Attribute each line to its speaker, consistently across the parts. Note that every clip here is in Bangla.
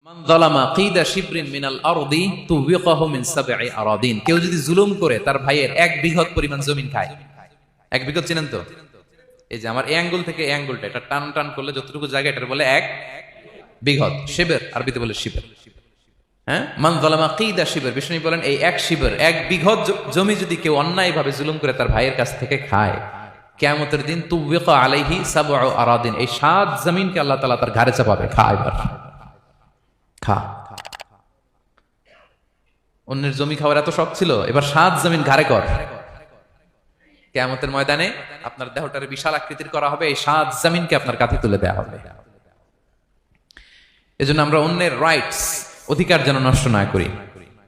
Speaker 1: মান যালামা কিদা শিবরিন মিনাল আরদি তুবিকাহু মিন সাবঈ আরাদিন। কেউ যদি জুলুম করে তার ভাইয়ের 1 বিঘত পরিমাণ জমিন খায়। 1 বিঘত চিনেন তো? এই যে আমার এই আঙ্গুল থেকে এই আঙ্গুলটা এটা টান টান করলে যতটুকু জায়গা এটা বলে 1 বিঘত। শিবর আরবিতে বলে শিবর। হ্যাঁ, মান যালামা কিদা শিবর, বিষ্ণু বলেন এই 1 শিবর 1 বিঘত জমি যদি কেউ অন্যায়ভাবে জুলুম করে তার ভাইয়ের কাছ থেকে খায়, কিয়ামতের দিন তুবিকা আলাইহি সাবঈ আরাদিন, এই 7 জমিনকে আল্লাহ তাআলা তার ঘাড়ে চাপাবে। খা এবার খা। অন্যের জমি খাওয়ার এত শখ ছিল, এবার 7 জমিন ঘাড়ে কর। কিয়ামতের ময়দানে আপনার দেহটারে বিশাল আকৃতির করা হবে, এই 7 জমিনকে আপনার কাঁধে তুলে দেওয়া হবে। এজন্য আমরা অন্যের রাইটস, অধিকার যেন নষ্ট না করি,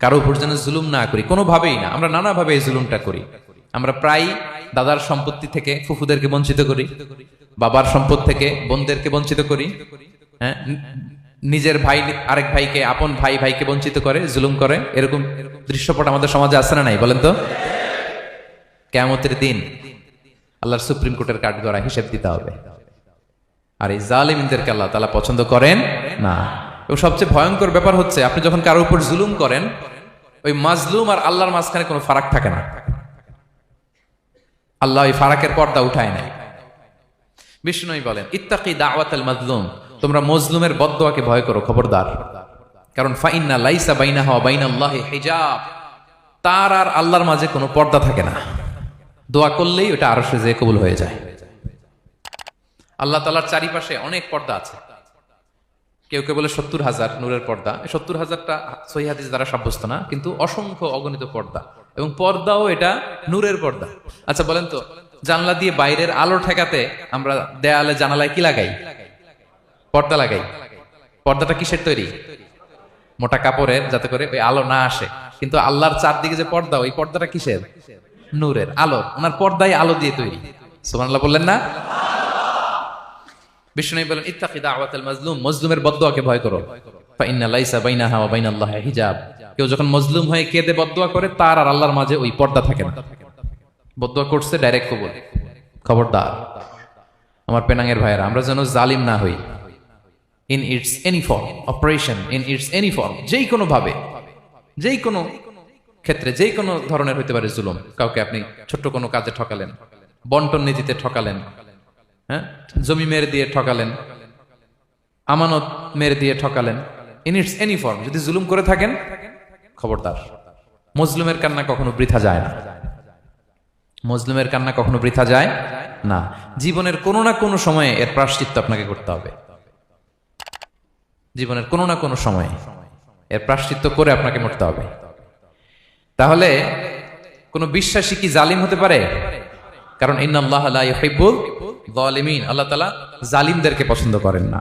Speaker 1: কারো উপর যেন জুলুম না করি, কোনোভাবেই না। আমরা নানাভাবে এই জুলুমটা করি। আমরা প্রায় দাদার সম্পত্তি থেকে ফুফুদেরকে বঞ্চিত করি, বাবার সম্পদ থেকে বোনদেরকে বঞ্চিত করি। হ্যাঁ, নিজের ভাই আরেক ভাইকে, আপন ভাই ভাইকে বঞ্চিত করে, জুলুম করে। এরকম দৃশ্যপট আমাদের সমাজে আছে না নাই বলেন তো? কিয়ামতের দিন আল্লাহর সুপ্রিম কোর্টের কাঠগড়ায় হিসেব দিতে হবে। আর এই জালিমদেরকে আল্লাহ তাআলা পছন্দ করেন না। এবং সবচেয়ে ভয়ঙ্কর ব্যাপার হচ্ছে, আপনি যখন কারোর উপর জুলুম করেন, ওই মাজলুম আর আল্লাহর মাঝখানে কোনো ফারাক থাকে না। আল্লাহ ওই ফারাকের পর্দা উঠায় নাই। বিষ্ণু বলেন ইত্তাকি দাওয়াতাল মাজলুম, তোমরা মজলুমের বদদোয়াকে ভয় করো, খবরদার। কারণ ফাইন্না লাইসা বাইনাহা ওয়া বাইনাল্লাহি হিজাব, তার আর আল্লাহর মাঝে কোনো পর্দা থাকে না। দোয়া করলেই ওটা আরশে যেয়ে কবুল হয়ে যায়। আল্লাহ তাআলার চারিপাশে অনেক পর্দা আছে। কেউ কেউ বলে 70,000 নূরের পর্দা। 70,000টা সহিহ হাদিস দ্বারা সাব্যস্ত না, কিন্তু অসংখ্য অগণিত পর্দা, এবং পর্দাও এটা নূরের পর্দা। আচ্ছা বলেন তো, জানলা দিয়ে বাইরের আলো ঠেকাতে আমরা দেয়ালে জানালায় কি লাগাই? পর্দা লাগাই। পর্দাটা কিসের তৈরি? মোটা কাপড়ের, যাতে করে ওই আলো না আসে। কিন্তু আল্লাহর চারদিকে যে পর্দা, ওই পর্দাটা কিসের? নূরের, আলো। ওনার পর্দায় আলো দিয়ে তৈরি। সুবহানাল্লাহ বললেন না? বিষ্ণু বলেন ইত্তাকি দাওয়াতাল মাজলুম, মজলুমের বদদোয়াকে ভয় করো। ফাইন্না লাইসা বাইনাহা ওয়া বাইনাল্লাহি হিজাব, কেউ যখন মজলুম হয়ে কেঁদে বদদোয়া করে, তার আর আল্লাহর মাঝে ওই পর্দা থাকে না। বদদোয়া করছে ডাইরেক্ট কবুল। খবরদার আমার পেনাঙ্গের ভাইয়েরা, আমরা যেন জালিম না হই। In it's any form, operation in it's any form, যেই কোনো ভাবে, যেই কোনো ক্ষেত্রে, যেই কোনো ধরনের হইতে পারে জুলুম। কাউকে আপনি ছোট্ট কোনো কাজে ঠকালেন, বন্টন নীতিতে ঠকালেন, হ্যাঁ, জমি মেরে দিয়ে ঠকালেন, আমানত মেরে দিয়ে ঠকালেন, ইন ইটস এনি ফর্ম যদি জুলুম করে থাকেন, খবরদার। মজলুমের কান্না কখনো বৃথা যায় না। মজলুমের কান্না কখনো বৃথা যায় না। জীবনের কোনো না কোনো সময়ে এর প্রায়শ্চিত্ত আপনাকে করতে হবে। জীবনের কোনো না কোনো সময়ে এর প্রায়শ্চিত্ত করে আপনাকে মরতে হবে। তাহলে কোন বিশ্বাসী কি জালিম হতে পারে? কারণ ইন্নাল্লাহা লা ইউহিব্বুল যালিমিন, আল্লাহ তাআলা জালিমদেরকে পছন্দ করেন না।